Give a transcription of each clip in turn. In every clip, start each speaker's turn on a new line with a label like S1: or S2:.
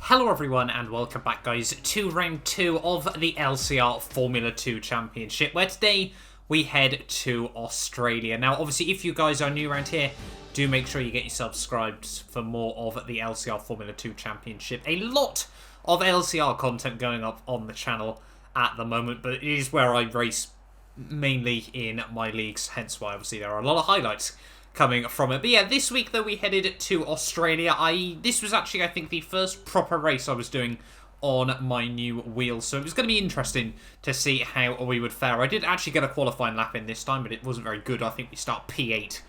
S1: Hello everyone and welcome back guys to round 2 of the LCR Formula 2 Championship, where today we head to Australia. Now obviously if you guys are new around here, do make sure you get yourself subscribed for more of the LCR Formula 2 Championship. A lot of LCR content going up on the channel at the moment, but it is where I race mainly in my leagues, hence why obviously there are a lot of highlights coming from it. But yeah, this week though we headed to Australia. This was actually, I think, the first proper race I was doing on my new wheels, so it was going to be interesting to see how we would fare. I did actually get a qualifying lap in this time, but it wasn't very good. I think we start P8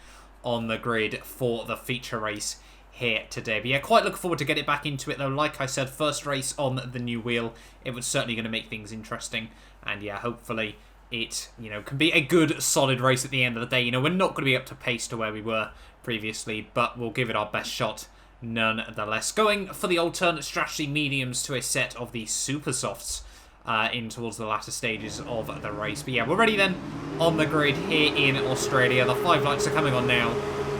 S1: on the grid for the feature race here today. But yeah, quite looking forward to getting back into it though. Like I said, first race on the new wheel. It was certainly going to make things interesting, and yeah, hopefully it, can be a good, solid race at the end of the day. We're not going to be up to pace to where we were previously, but we'll give it our best shot nonetheless. Going for the alternate strategy mediums to a set of the super softs in towards the latter stages of the race. But yeah, we're ready then on the grid here in Australia. The 5 lights are coming on now,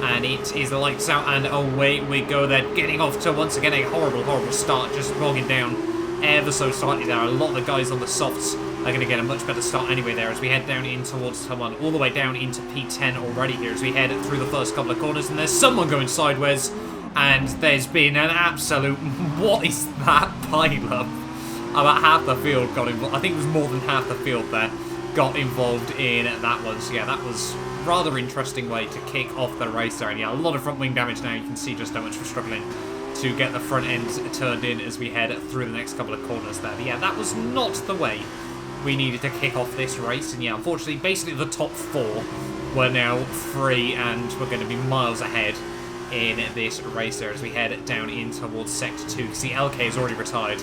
S1: and it is the lights out, and away we go. They're getting off to, once again, a horrible, horrible start, just bogging down ever so slightly there. A lot of the guys on the softs are going to get a much better start anyway there as we head down in towards turn 1, all the way down into P10 already here as we head through the first couple of corners, and there's someone going sideways, and there's been an absolute, what is that pile-up? About half the field got involved. I think it was more than half the field there got involved in that one. So yeah, that was rather interesting way to kick off the race there, and yeah, a lot of front wing damage now. You can see just how much we're struggling to get the front end turned in as we head through the next couple of corners there. But yeah, that was not the way we needed to kick off this race, and yeah, unfortunately, basically the top 4 were now free, and we're going to be miles ahead in this race there as we head down in towards Sector 2. You see LK has already retired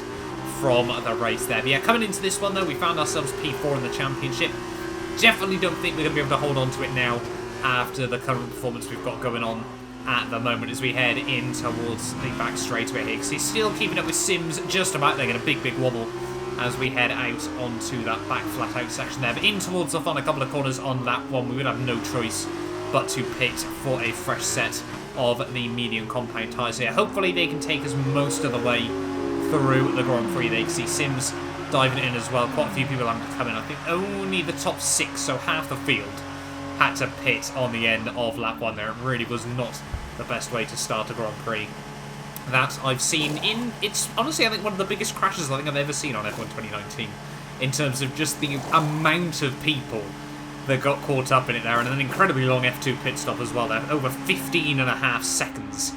S1: from the race there. But yeah, coming into this one though, we found ourselves P4 in the championship. Definitely don't think we're going to be able to hold on to it now after the current performance we've got going on at the moment as we head in towards the back straightaway here. So he's still keeping up with Sims just about there, getting a big wobble as we head out onto that back flat out section there. But in towards the final couple of corners on lap 1, we would have no choice but to pit for a fresh set of the medium compound tyres here. Hopefully they can take us most of the way through the Grand Prix. They can see Sims diving in as well. Quite a few people having to come in. I think only the top 6, so half the field, had to pit on the end of lap 1 there. It really was not the best way to start a Grand Prix that I've seen in. It's honestly, I think, one of the biggest crashes I think I've ever seen on F1 2019 in terms of just the amount of people that got caught up in it there, and an incredibly long F2 pit stop as well there, over 15.5 seconds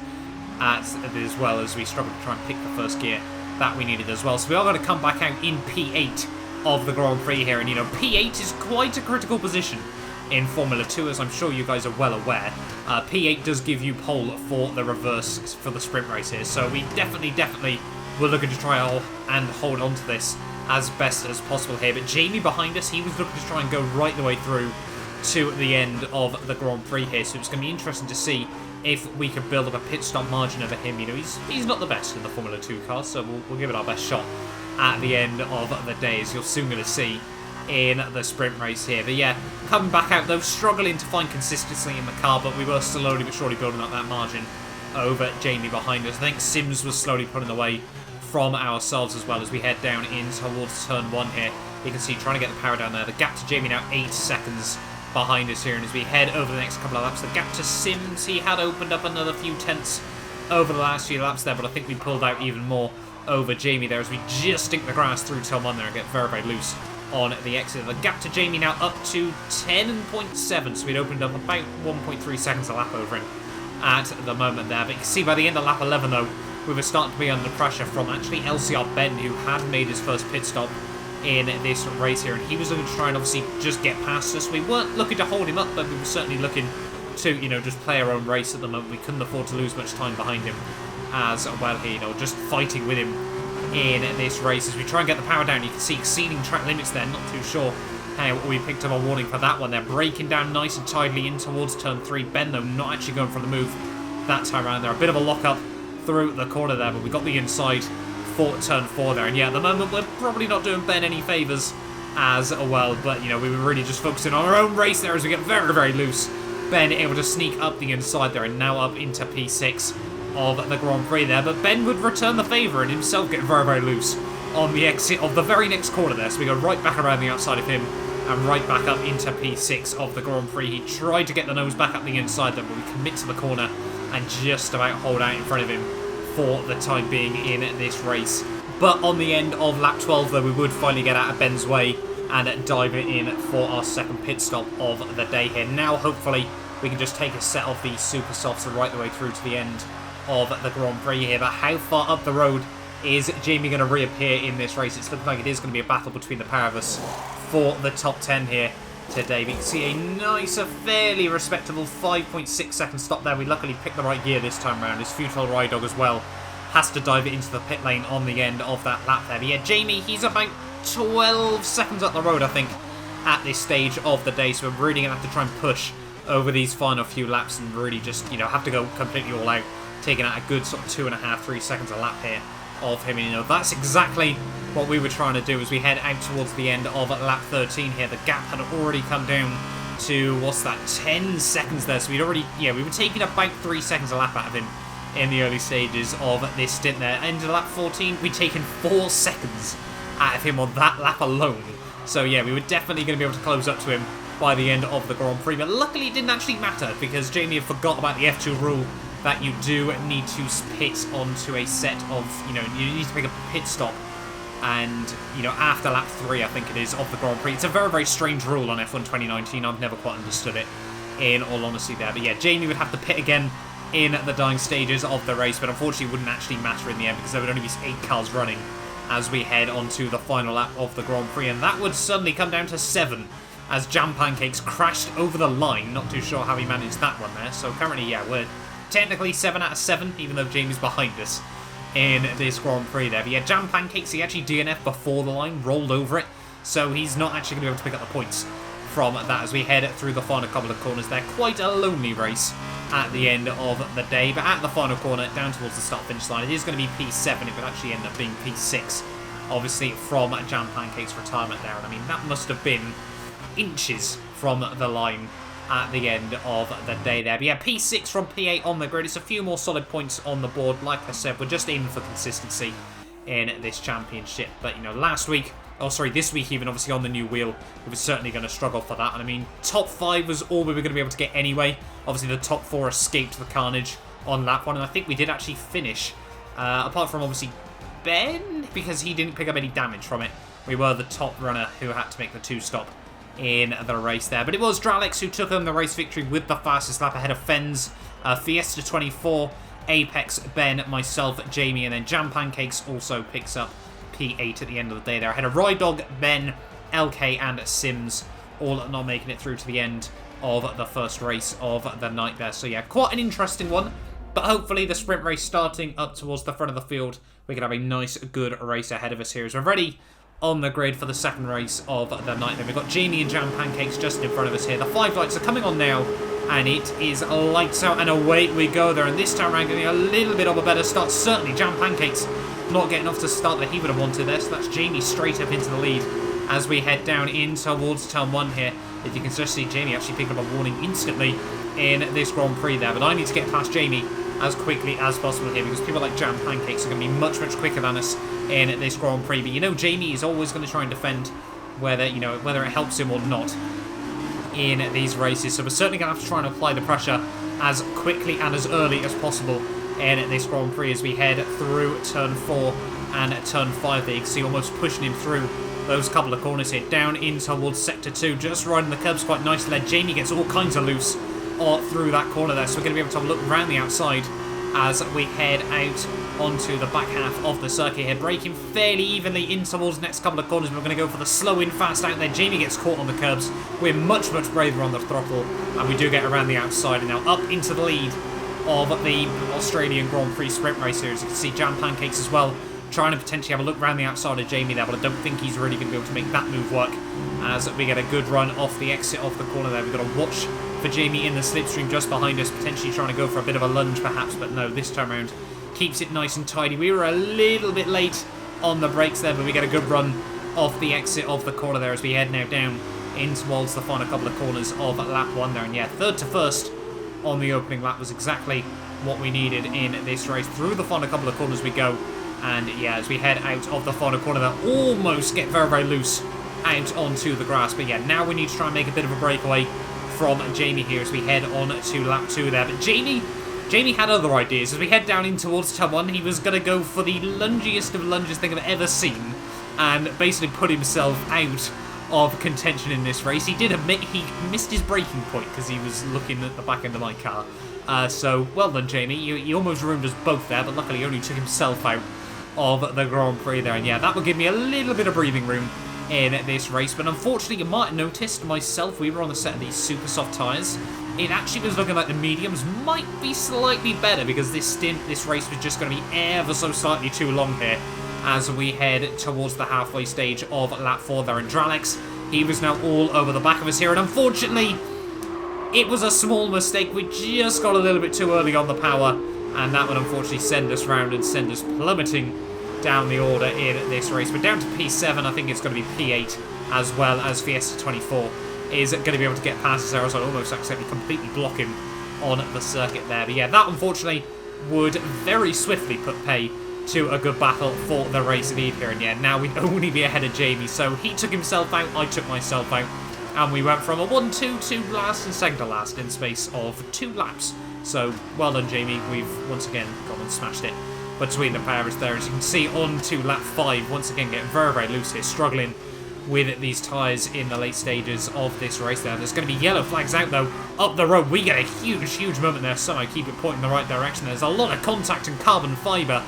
S1: as well, as we struggled to try and pick the first gear that we needed as well. So we are going to come back out in P8 of the Grand Prix here, and P8 is quite a critical position in Formula 2, as I'm sure you guys are well aware. P8 does give you pole for the reverse for the sprint race here, so we definitely were looking to try and hold on to this as best as possible here. But Jamie behind us, he was looking to try and go right the way through to the end of the Grand Prix here, so it's going to be interesting to see if we could build up a pit stop margin over him. He's not the best in the Formula 2 cars, so we'll give it our best shot at the end of the day, as you're soon going to see in the sprint race here. But yeah, coming back out though, struggling to find consistency in the car, but we were slowly but surely building up that margin over Jamie behind us. I think Sims was slowly pulling away from ourselves as well as we head down in towards turn 1 here. You can see trying to get the power down there. The gap to Jamie now 8 seconds behind us here, and as we head over the next couple of laps, the gap to Sims, he had opened up another few tenths over the last few laps there, but I think we pulled out even more over Jamie there as we just stink the grass through turn 1 there and get very loose on the exit. The gap to Jamie now up to 10.7, so we'd opened up about 1.3 seconds a lap over him at the moment there. But you can see by the end of lap 11 though, we were starting to be under pressure from actually LCR Ben, who had made his first pit stop in this race here, and he was looking to try and obviously just get past us. We weren't looking to hold him up, but we were certainly looking to, just play our own race at the moment. We couldn't afford to lose much time behind him as well here, just fighting with him in this race as we try and get the power down. You can see exceeding track limits there, not too sure how we picked up a warning for that one. They're breaking down nice and tidily in towards turn 3. Ben though not actually going for the move that time around there. A bit of a lock up through the corner there, but we got the inside for turn 4 there, and yeah, at the moment we're probably not doing Ben any favours as well, but we were really just focusing on our own race there as we get very loose. Ben able to sneak up the inside there, and now up into P6 of the Grand Prix there, but Ben would return the favour and himself get very, very loose on the exit of the very next corner there. So we go right back around the outside of him and right back up into P6 of the Grand Prix. He tried to get the nose back up the inside there, but we commit to the corner and just about hold out in front of him for the time being in this race. But on the end of lap 12 though, we would finally get out of Ben's way and dive it in for our second pit stop of the day here. Now hopefully we can just take a set of the super softs right the way through to the end of the Grand Prix here. But how far up the road is Jamie going to reappear in this race? It's looking like it is going to be a battle between the pair of us for the top 10 here today. We can see a nice, a fairly respectable 5.6 second stop there. We luckily picked the right gear this time around. His futile ride dog as well has to dive it into the pit lane on the end of that lap there. But yeah, Jamie, he's about 12 seconds up the road, I think, at this stage of the day. So we're really going to have to try and push over these final few laps and really just, you know, have to go completely all out, taking out a good sort of 2.5, 3 seconds a lap here of him. And, you know, that's exactly what we were trying to do as we head out towards the end of lap 13 here. The gap had already come down to, what's that, 10 seconds there. So we'd already, yeah, we were taking about 3 seconds a lap out of him in the early stages of this stint there. Into lap 14, we'd taken 4 seconds out of him on that lap alone. So yeah, we were definitely going to be able to close up to him by the end of the Grand Prix. But luckily it didn't actually matter because Jamie had forgot about the F2 rule that you do need to pit onto a set of, you know, you need to make a pit stop. And, you know, after lap 3, I think it is, of the Grand Prix. It's a very, very strange rule on F1 2019. I've never quite understood it, in all honesty there. But yeah, Jamie would have to pit again in the dying stages of the race, but unfortunately it wouldn't actually matter in the end because there would only be 8 cars running as we head onto the final lap of the Grand Prix, and that would suddenly come down to 7 as Jam Pancakes crashed over the line. Not too sure how he managed that one there. So currently, yeah, we're technically 7 out of 7, even though Jamie's behind us in this Grand Prix there. But yeah, Jam Pancakes, he actually DNF'd before the line, rolled over it, so he's not actually going to be able to pick up the points from that as we head through the final couple of corners there. Quite a lonely race at the end of the day, but at the final corner down towards the start finish line, it is going to be P7. It would actually end up being P6, obviously, from Jam Pancake's retirement there. And I mean, that must have been inches from the line at the end of the day there. But yeah, P6 from P8 on the grid. It's a few more solid points on the board. Like I said, we're just aiming for consistency in this championship. But, you know, this week even, obviously on the new wheel, we were certainly going to struggle for that. And I mean, top 5 was all we were going to be able to get anyway. Obviously the top 4 escaped the carnage on lap 1, and I think we did actually finish, apart from obviously Ben, because he didn't pick up any damage from it. We were the top runner who had to make the 2-stop in the race there. But it was Dralex who took home the race victory with the fastest lap ahead of Fens, Fiesta 24, Apex, Ben, myself, Jamie, and then Jam Pancakes also picks up P8 at the end of the day there. I had a Ride Dog, Ben, LK, and Sims all not making it through to the end of the first race of the night there. So yeah, quite an interesting one. But hopefully the sprint race starting up towards the front of the field, we can have a nice, good race ahead of us here as we're ready on the grid for the second race of the night. Then we've got Jamie and Jam Pancakes just in front of us here. The 5 lights are coming on now, and it is lights out and away we go there. And this time around, getting a little bit of a better start. Certainly Jam Pancakes not getting off to the start that he would have wanted there. So that's Jamie straight up into the lead as we head down in towards turn 1 here. If you can just see Jamie actually picking up a warning instantly in this Grand Prix there. But I need to get past Jamie as quickly as possible here because people like Jam Pancakes are going to be much, much quicker than us in this Grand Prix. But you know, Jamie is always going to try and defend whether it helps him or not in these races. So we're certainly going to have to try and apply the pressure as quickly and as early as possible in this Grand Prix as we head through turn 4 and turn 5 there. You can see almost pushing him through those couple of corners here, down in towards sector 2, just riding the curbs quite nicely there. Jamie gets all kinds of loose through that corner there, so we're going to be able to have a look around the outside as we head out onto the back half of the circuit here, braking fairly evenly in towards the next couple of corners. We're going to go for the slow in, fast out there. Jamie gets caught on the curbs. We're much, much braver on the throttle, and we do get around the outside and now up into the lead of the Australian Grand Prix sprint race here. As you can see, Jam Pancakes as well, trying to potentially have a look around the outside of Jamie there, but I don't think he's really going to be able to make that move work as we get a good run off the exit of the corner there. We've got to watch for Jamie in the slipstream just behind us, potentially trying to go for a bit of a lunge perhaps, but no, this time around keeps it nice and tidy. We were a little bit late on the brakes there, but we get a good run off the exit of the corner there as we head now down in towards the final couple of corners of lap 1 there. And yeah, third to first on the opening lap was exactly what we needed in this race. Through the final couple of corners we go. And yeah, as we head out of the final corner, they almost get very, very loose out onto the grass. But yeah, now we need to try and make a bit of a breakaway from Jamie here as we head on to lap 2 there. But Jamie had other ideas. As we head down in towards turn 1, he was going to go for the lungiest of lunges thing I've ever seen and basically put himself out of contention in this race. He did admit he missed his braking point because he was looking at the back end of my car. So, well done, Jamie. You almost ruined us both there, but luckily he only took himself out of the Grand Prix there. And yeah, that will give me a little bit of breathing room in this race. But unfortunately, you might have noticed myself, we were on the set of these super soft tyres. It actually was looking like the mediums might be slightly better because this race was just going to be ever so slightly too long here as we head towards the halfway stage of lap 4 there. And Dralex, he was now all over the back of us here. And unfortunately, it was a small mistake. We just got a little bit too early on the power. And that would unfortunately send us round and send us plummeting down the order in this race. But down to P7, I think it's going to be P8 as well as Fiesta 24 is going to be able to get past us there. So I almost accidentally completely block him on the circuit there. But yeah, that unfortunately would very swiftly put pay to a good battle for the race lead here. And yeah, now we'd only be ahead of Jamie. So he took himself out, I took myself out. And we went from a 1-2 to last and second to last in space of 2 laps. So, well done, Jamie. We've once again gone and smashed it between the pair there. As you can see, on to lap 5, once again getting very, very loose here, struggling with these tyres in the late stages of this race there. There's going to be yellow flags out, though, up the road. We get a huge, huge moment there, so I keep it pointing in the right direction. There's a lot of contact and carbon fibre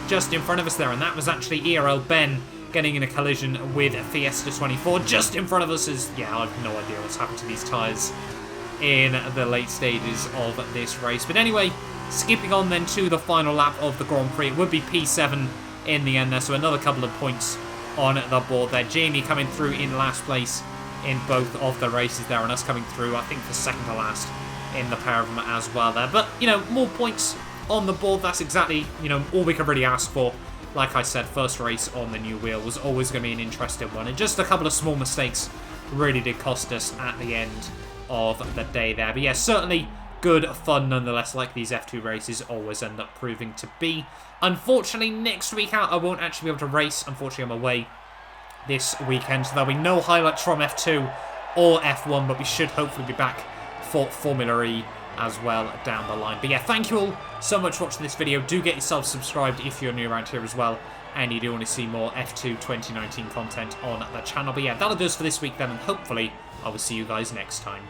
S1: just in front of us there, and that was actually ERL Ben getting in a collision with Fiesta 24 just in front of us. As yeah, I have no idea what's happened to these tyres in the late stages of this race. But anyway, skipping on then to the final lap of the Grand Prix, it would be P7 in the end there, so another couple of points on the board there. Jamie coming through in last place in both of the races there, and us coming through, I think, for second to last in the pair of them as well there. But, you know, more points on the board, that's exactly, you know, all we could really ask for. Like I said, first race on the new wheel was always going to be an interesting one, and just a couple of small mistakes really did cost us at the end of the day there. But yeah, certainly good fun nonetheless, like these F2 races always end up proving to be. Unfortunately, next week out, I won't actually be able to race. Unfortunately, I'm away this weekend, so there'll be no highlights from F2 or F1, but we should hopefully be back for Formula E as well down the line. But yeah, thank you all so much for watching this video. Do get yourself subscribed if you're new around here as well, and you do want to see more F2 2019 content on the channel. But yeah, that'll do us for this week then, and hopefully I will see you guys next time.